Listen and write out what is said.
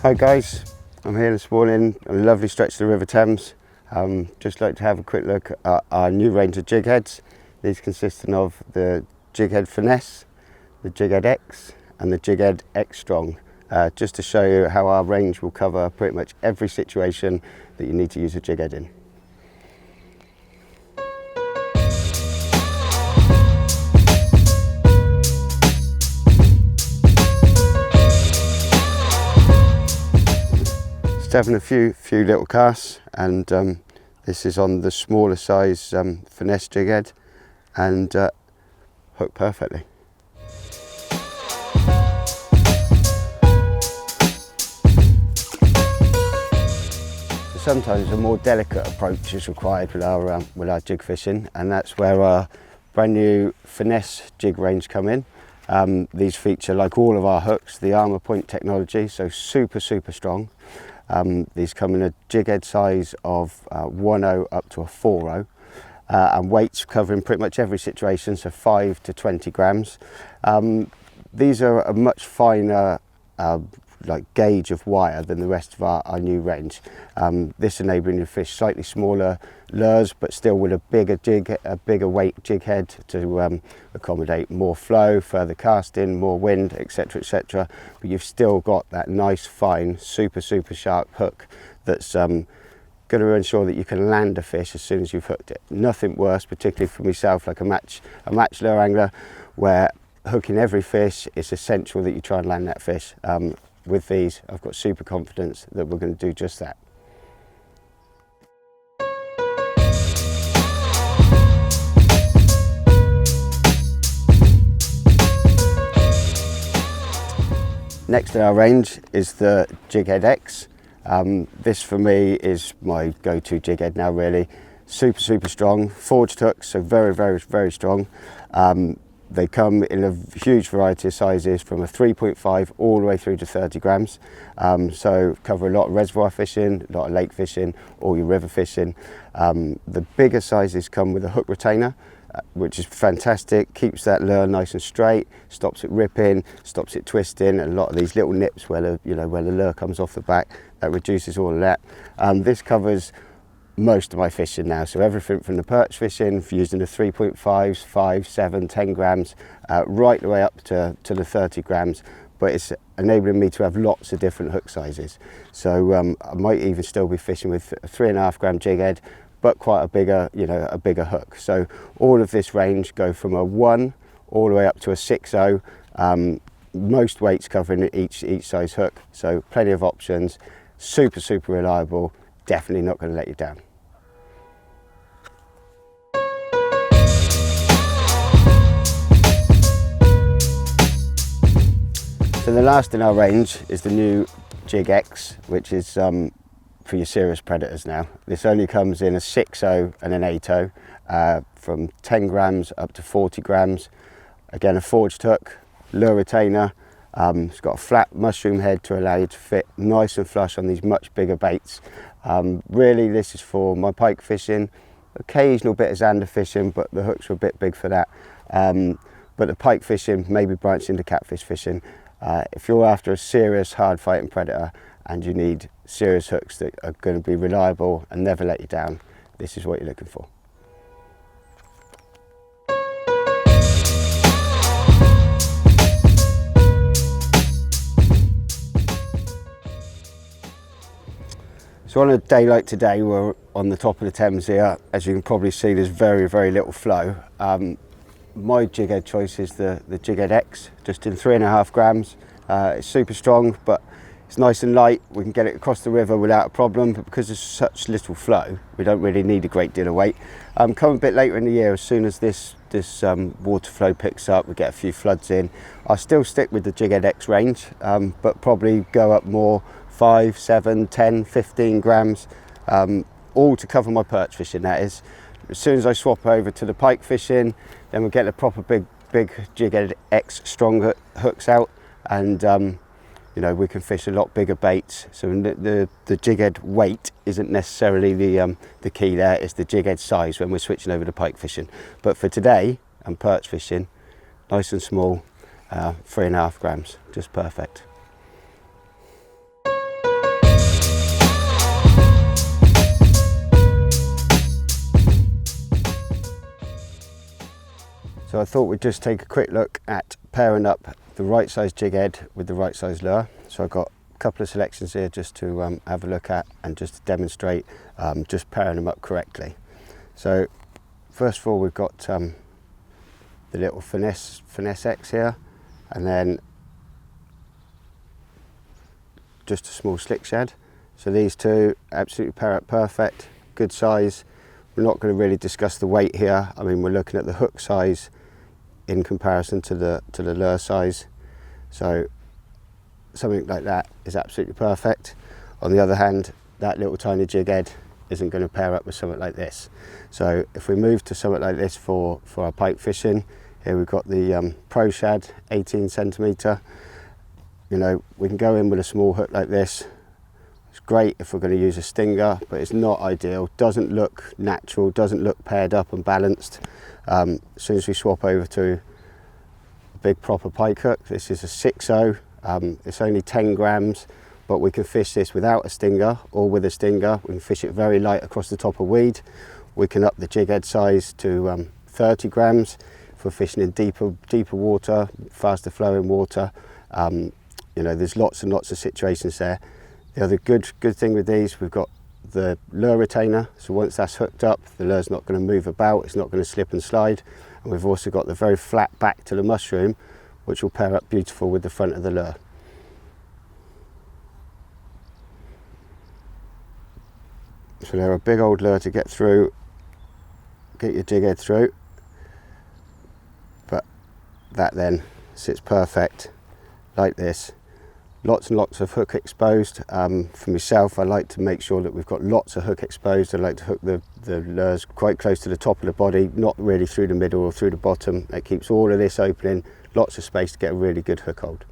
Hi guys, I'm here this morning on a lovely stretch of the River Thames. Just like to have a quick look at our new range of jig heads. These consisting of the Jighead Finesse, the Jighead X and the Jighead X Strong. Just to show you how our range will cover pretty much every situation that you need to use a jig head in. Having a few little casts, and this is on the smaller size Finesse jig head, and hooked perfectly. So sometimes a more delicate approach is required with our jig fishing, and that's where our brand new Finesse jig range come in. These feature, like all of our hooks, the armor point technology, so super strong. These come in a jig head size of 1/0 up to a 4/0, and weights covering pretty much every situation, so 5 to 20 grams. These are a much finer gauge of wire than the rest of our new range. This enabling you to fish slightly smaller lures, but still with a bigger weight jig head to accommodate more flow, further casting, more wind, etc, etc. But you've still got that nice fine super sharp hook that's going to ensure that you can land a fish as soon as you've hooked it. Nothing worse, particularly for myself, like a match lure angler, where hooking every fish, it's essential that you try and land that fish. With these, I've got super confidence that we're going to do just that. Next in our range is the Jighead X. This for me is my go-to jig head now, really. Super strong, forged hooks, so very strong. They come in a huge variety of sizes, from a 3.5 all the way through to 30 grams. So cover a lot of reservoir fishing, a lot of lake fishing, all your river fishing. The bigger sizes come with a hook retainer, which is fantastic, keeps that lure nice and straight, stops it ripping, stops it twisting, and a lot of these little nips where the lure comes off the back, that reduces all of that. This covers most of my fishing now, so everything from the perch fishing, using the 3.5s, 5, 7, 10 grams, right the way up to the 30 grams, but it's enabling me to have lots of different hook sizes. So I might even still be fishing with a 3.5 gram jig head, but quite a bigger hook. So all of this range go from a 1 all the way up to a 6/0, most weights covering each size hook, so plenty of options, super reliable, definitely not going to let you down. So the last in our range is the new Jig X, which is for your serious predators now. This only comes in a 6/0 and an 8/0, from 10 grams up to 40 grams. Again, a forged hook, lure retainer. It's got a flat mushroom head to allow you to fit nice and flush on these much bigger baits. Really, this is for my pike fishing, occasional bit of zander fishing, but the hooks are a bit big for that. But the pike fishing, maybe branch into catfish fishing. If you're after a serious hard fighting predator and you need serious hooks that are going to be reliable and never let you down, this is what you're looking for. So on a day like today, we're on the top of the Thames here. As you can probably see, there's very little flow. My jig head choice is the Jighead X, just in 3.5 grams. It's super strong, but it's nice and light. We can get it across the river without a problem, but because there's such little flow, we don't really need a great deal of weight. Come a bit later in the year, as soon as this water flow picks up, we get a few floods in, I'll still stick with the Jighead X range, but probably go up more, 5, 7, 10, 15 grams, all to cover my perch fishing, that is. As soon as I swap over to the pike fishing, then we'll get the proper big Jighead X Strong hooks out, and we can fish a lot bigger baits. So the jig head weight isn't necessarily the key there, it's the jig head size when we're switching over to pike fishing. But for today and perch fishing, nice and small, 3.5 grams, just perfect. So I thought we'd just take a quick look at pairing up the right size jig head with the right size lure. So I've got a couple of selections here just to have a look at and just to demonstrate just pairing them up correctly. So first of all, we've got the little Finesse X here, and then just a small slick shad. So these two absolutely pair up perfect, good size. We're not going to really discuss the weight here. I mean, we're looking at the hook size in comparison to the lure size. So something like that is absolutely perfect. On the other hand, that little tiny jig head isn't going to pair up with something like this. So if we move to something like this for our pike fishing, here we've got the Pro Shad 18 centimetre. You know, we can go in with a small hook like this. It's great if we're going to use a stinger, but it's not ideal. Doesn't look natural, doesn't look paired up and balanced. As soon as we swap over to a big proper pike hook, this is a 6.0. It's only 10 grams, but we can fish this without a stinger or with a stinger. We can fish it very light across the top of weed. We can up the jig head size to 30 grams if we're fishing in deeper water, faster flowing water. You know, there's lots and lots of situations there. The other good thing with these, we've got the lure retainer. So once that's hooked up, the lure's not going to move about, it's not going to slip and slide. And we've also got the very flat back to the mushroom, which will pair up beautiful with the front of the lure. So they're a big old lure to get through, get your jig head through. But that then sits perfect like this. Lots and lots of hook exposed. For myself, I like to make sure that we've got lots of hook exposed. I like to hook the lures quite close to the top of the body, not really through the middle or through the bottom. It keeps all of this opening, lots of space to get a really good hook hold.